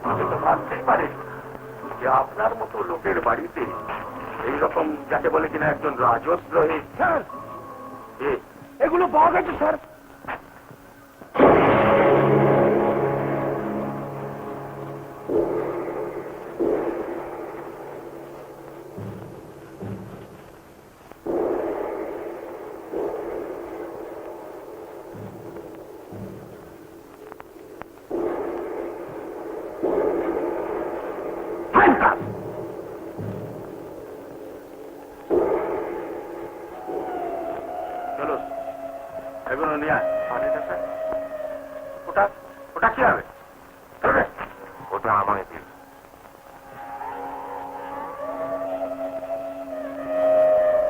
আমি তো ভাবতেই পারি যে আপনার মতো লোকের বাড়িতে এইরকম যাকে বলে কিনা একজন রাজদ্রোহী। স্যার, এগুলো পাওয়া গেছে স্যার। চলো এগুলো নিয়ে আয়। ওটা ওটা কি হবে? ওটা আমায় দিন।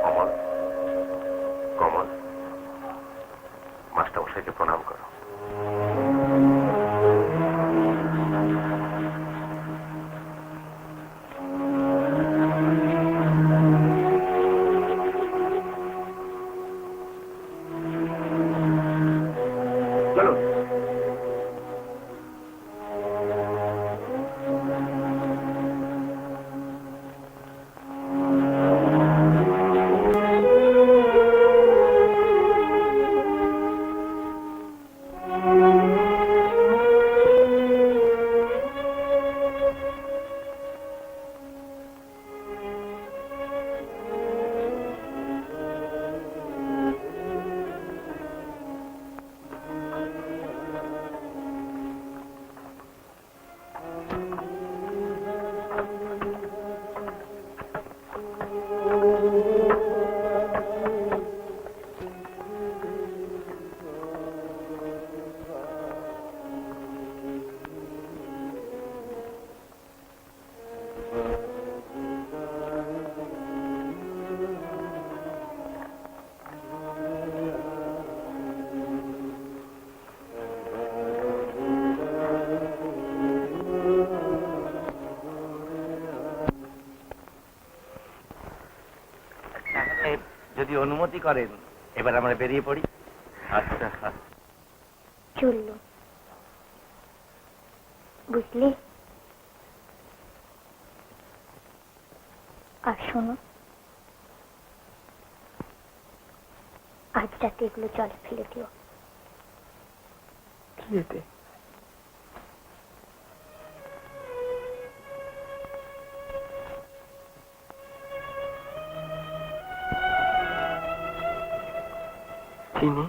কমল, কমল, মাস্টার মশাইকে প্রণাম করো। চলো। যদি অনুমতি করেন এবার আমরা বেরিয়ে পড়ি। আচ্ছা চললো, বুঝলি? আর শোনো, আজ রাতে এগুলো জলে ফেলে দিও। বিয়েতে চিনি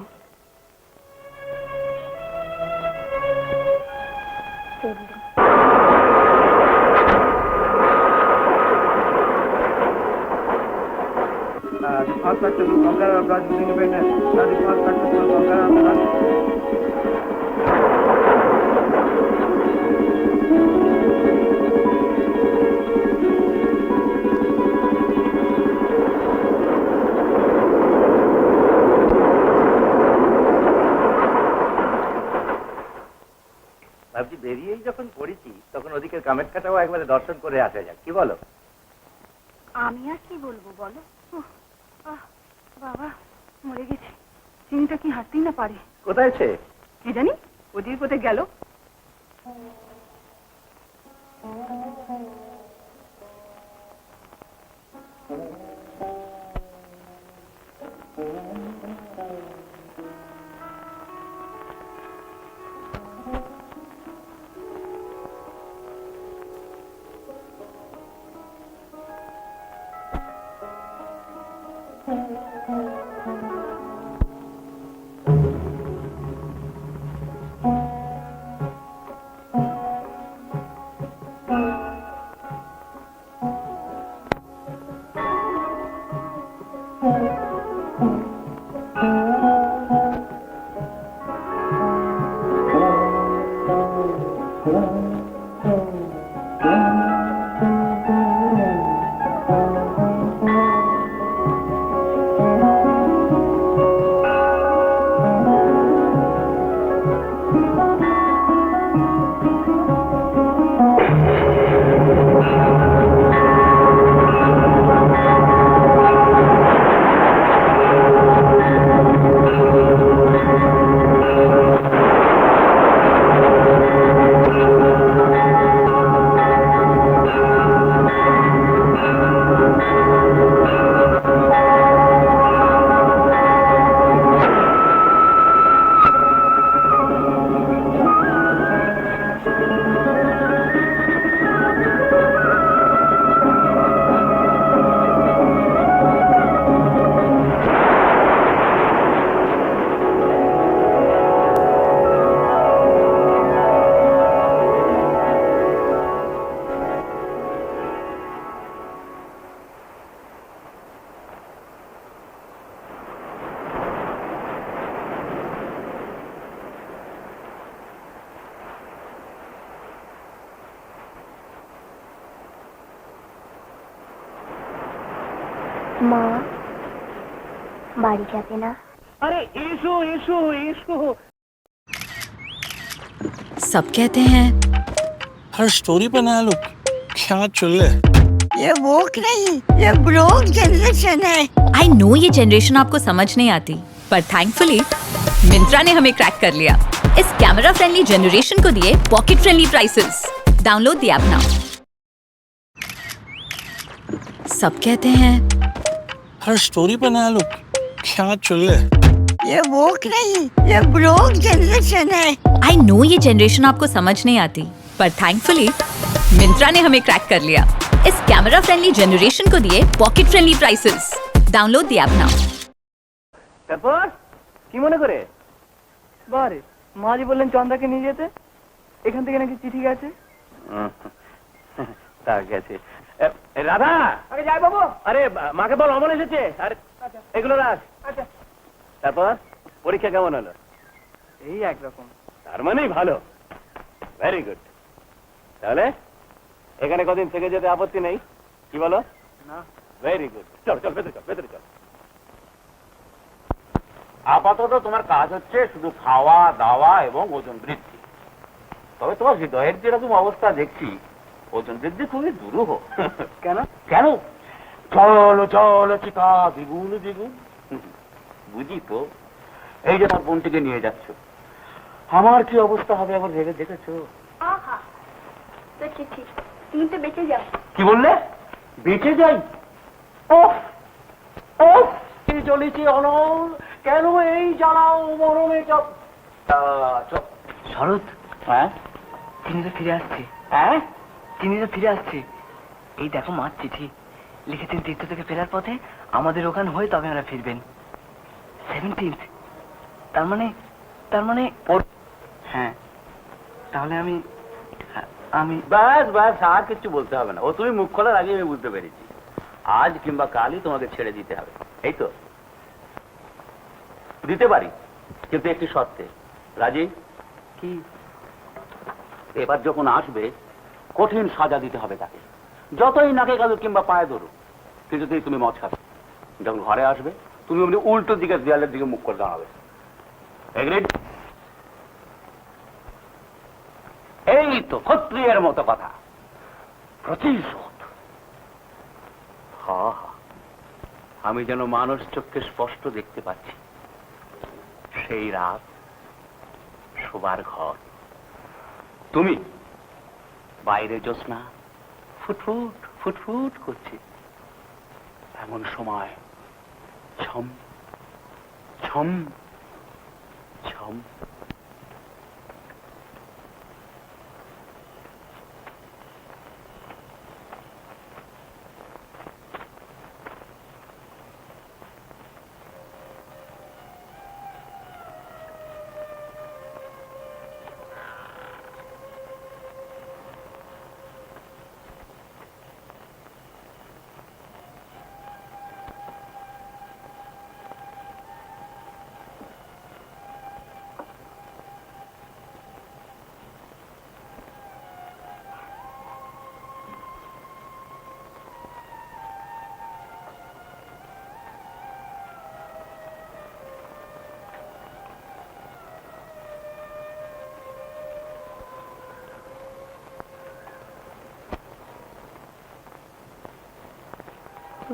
চললো। The first successful conqueror of Brazil's independence. The first successful conqueror of Brazil. ভাবছি বেরিয়েই যখন পড়েছি তখন ওদিকের কামাখ্যাটাও একবারে দর্শন করে আসা যাক, কি বলো? আমি আর কি বলবো বলো? বাবা মরে গেছি, চিনিটা কি হাঁটতেই না পারে? কোথায় সে? কি জানি, ওদিকে কোথায় গেল? মা বাড়ি যাবে না? আরে এসো এসো এসো। सब कहते हैं हर स्टोरी पे नया लुक, क्या चल रहा है? ये वोक नहीं, ये ब्रोक जनरेशन है। आई नो ये जनरेशन आपको समझ नहीं आती, पर थैंकफुली मिंत्रा ने हमें क्रैक कर लिया। इस कैमरा फ्रेंडली जनरेशन को दिए pocket friendly prices. Download the app now. सब कहते हैं हर स्टोरी पे नया लुक, क्या चल रहा है? ये वोक नहीं, ये ब्रोक जनरेशन है। आई नो ये जनरेशन आपको समझ नहीं आती, पर थैंकफुली मिंत्रा ने हमें क्रैक कर लिया। इस कैमरा फ्रेंडली जनरेशन को दिए pocket friendly prices. Download the app now. তারপর কি মনে করে? বারে মাঝি বললেন চন্দাকে নিয়ে যেতে, এখান থেকে নাকি চিঠি গেছে। তা গেছে। রাধা, আগে যাই বাবু। আরে মাকে বল অমন এসেছে। আরে এগুলো রাখ। আচ্ছা, তারপর পরীক্ষা কেমন হলো? এই একরকম। তার মানেই ভালো। Very good. তাহলে এখানে কদিন থেকে যেতে আপত্তি নেই, কি বলো? না। Very good. চল চল ভেতরে চল, ভেতরে চল। আপাতত তোমার কাজ হচ্ছে শুধু খাওয়া দাওয়া এবং ওজন বৃদ্ধি। তবে তোমার হৃদয়ের যেরকম অবস্থা দেখছি, ওজন বৃদ্ধি খুবই দুরূহ। কেন? কেন? চলো চলো চিতা দ্বিগুণ দ্বিগুণ। বুঝি তো, এই যে আমার বোনটিকে নিয়ে যাচ্ছ, আমার কি অবস্থা হবে আবার ভেবে দেখেছো? আহা, তো চিঠি, তুমি তো বেঁচে যাও। কি বললে? বেঁচে যাই? ওফ ওফ, কি চলেছি অনল, কেন এই জ্বালাও মরমে চপ। শরৎ, হ্যাঁ তিনি তো ফিরে আসছে। হ্যাঁ, তিনি তো ফিরে আসছে। এই দেখো মার চিঠি লিখেছেন, তীর্থ থেকে ফেরার পথে আমাদের ওখানে হয়ে তবে আমরা ফিরবেন। 17th। তার মানে হ্যাঁ, তাহলে আমি ব্যাস ব্যাস, আর কিছু বলতে হবে না। ও তুমি মুখ খোলার আগে আমি বুঝতে পেরেছি, আজ কিংবা কালই তোমাকে ছেড়ে দিতে হবে। এই তো দিতে পারি, কিন্তু একটি শর্তে। রাজি? কি? এবার যখন আসবে কঠিন সাজা দিতে হবে তাকে, যতই নাকে কাঁদুক কিংবা পায়ে ধরুক, কিছুতেই তুমি মদ খাবে। যখন ঘরে আসবে তুমি অমনি উল্টো দিকে দেয়ালের দিকে মুখ করে দাঁড়াবে। এগ্রিড? এই তো ক্ষত্রিয়ের মতো কথা। প্রতিশোধ। হা, আমি যেন মানুষ চোখে স্পষ্ট দেখতে পাচ্ছি। সেই রাত, শোবার ঘর, তুমি বাইরে জ্যোৎস্না ফুটফুট ফুটফুট করছে। এমন সময় ছম ছম ছম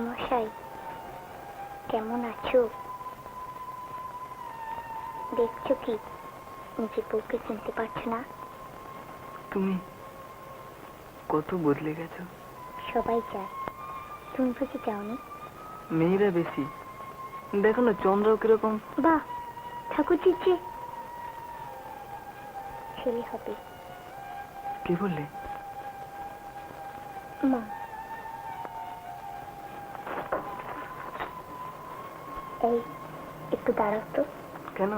মশাই, কেমন আছো? দেখছো কি নিজের বউকে চিনতে পারছো না? তুমি কত বদলে গেছো। সবাই চায়, তুমি বুঝি চাওনি? মেয়েরা বেশি। দেখো না চন্দ্র কিরকম। বাহ, ঠাকুরজির যে ছেলে হবে। কি বললে? মা, এই একটু দাঁড়াও তো। কেন?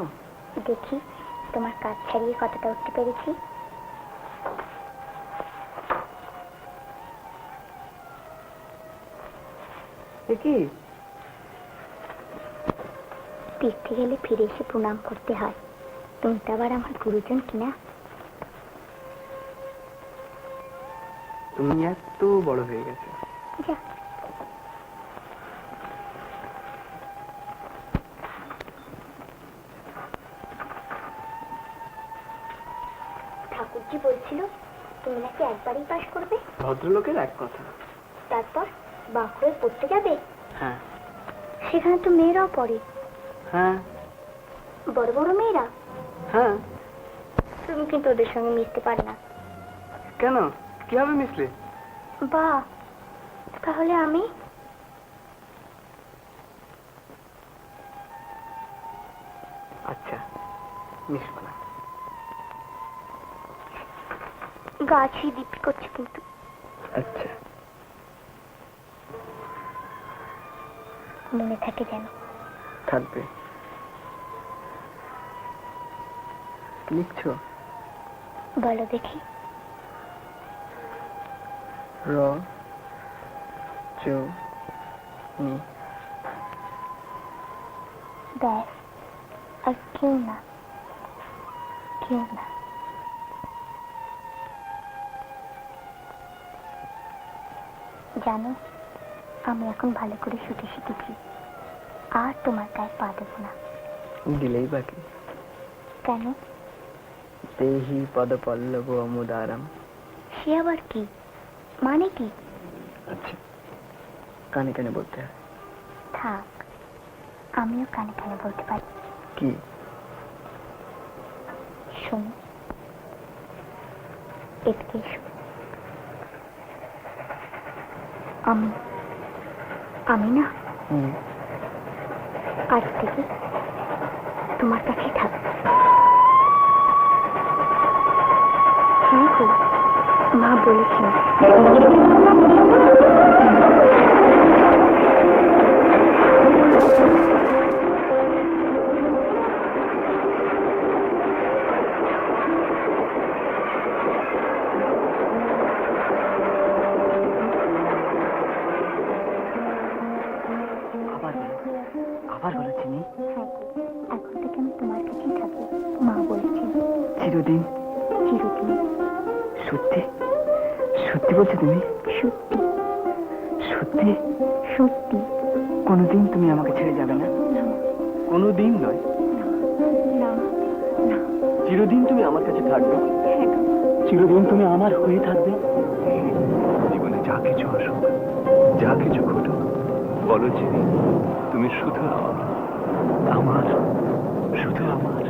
দেখি তোমার কাজ ছাড়িয়ে কতটা উঠতে পেরেছি। কি তীর্থে গেলে ফিরে এসে প্রণাম করতে হয়। তুমি তো আবার আমার গুরুজন কিনা। তুমি এত বড় হয়ে গেছো। যা, ঠাকুরজি বলছিল তুমি নাকি একবারই পাশ করবে। ভদ্রলোকের এক কথা। তারপর বাঁকুড়ে পড়তে যাবে? হ্যাঁ। সেখানে তো মেয়েরাও পড়ে। হ্যাঁ। বড় বড় মেয়েরা? হ্যাঁ। তুমি কিন্তু ওদের সঙ্গে মিশতে পারে না। কেন? কিভাবে মিশলে? বাহ, তাহলে আমি? আচ্ছা, মিশবো না। গাছই দিব্যি করছে কিন্তু। আচ্ছা, মনে থাকে যেন। থাকবে। লিখছো? বলো দেখি। র চ নি। ব্যাস, আর কেউ না, কেউ না। জানো, আমি এখন ভালো করে শুতে শিখেছি। আর তোমার গায়ে পা দেবো না। দিলেই বাকি। কেন? দেহি পদপল্লব অমুদারাম। সে আবার কি? মানে কি? আচ্ছা, কানে কানে বলতে হয়। থাক, আমিও কানে কানে বলতে পারি। কি? শোনো, এদিকে এসো। আমি না আজ থেকে তোমার কাছেই থাকবো। হ্যাঁ গো, মা বলেছেন। আবার বলো চিনি। হ্যাঁ গো, এখন থেকে আমি তোমার কাছেই থাকবো, মা বলেছেন। চিরদিন? চিরদিন। সত্যি? সত্যি বলছো তুমি? সত্যি। সত্যি? সত্যি। কোনোদিন তুমি আমাকে ছেড়ে যাবে না? কোনোদিন নয়? না, না। চিরদিন তুমি আমার কাছে থাকবে? হ্যাঁ গো। চিরদিন তুমি আমার হয়ে থাকবে? জীবনে যা কিছু আসুক, যা কিছু ঘটুক, বলো চিনি তুমি শুধু আমার। শুধু আমার।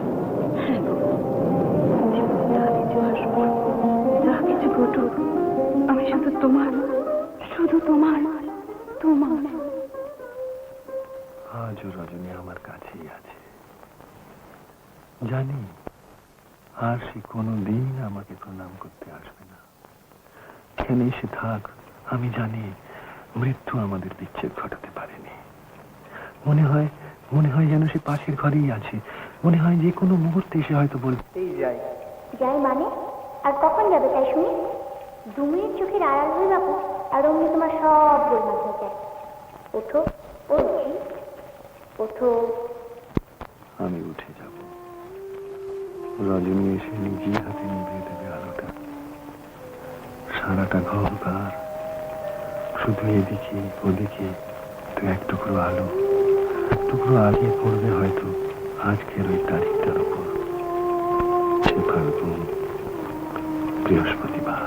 যা কিছু ঘটুক আমি শুধু তোমার, শুধু তোমার, তোমার। আজও রজনী আমার কাছেই আছে। জানি আর সে কোনোদিন আমাকে প্রণাম করতে আসবে না। এখানেই সে থাক, আমি জানি মৃত্যু আমাদের বিচ্ছেদ ঘটাতে পারেনি। মনে হয় যেন সে পাশের ঘরেই আছে। মনে হয় যে কোনো মুহূর্তে সে হয়তো বলতেই যায়। যাই মানে? আর কখন যাবে তাই শুনি? 2 মিনিট চোখের আড়াল হয়ে যাবো আর অমনি তোমার সব গোলমাল হয়ে যায়। ওঠো, ওঠো। আমি উঠে যাব। রজনী এসে নিজের হাতে নিভিয়ে দেবে আলোটা। সারাটা ঘর কার, শুধু এদিকে ওদিকে তো এক টুকরো আলো আগিয়ে পড়বে হয়তো আজকের ওই তারিখটার উপর। সে ফাল্গুন, বৃহস্পতিবার।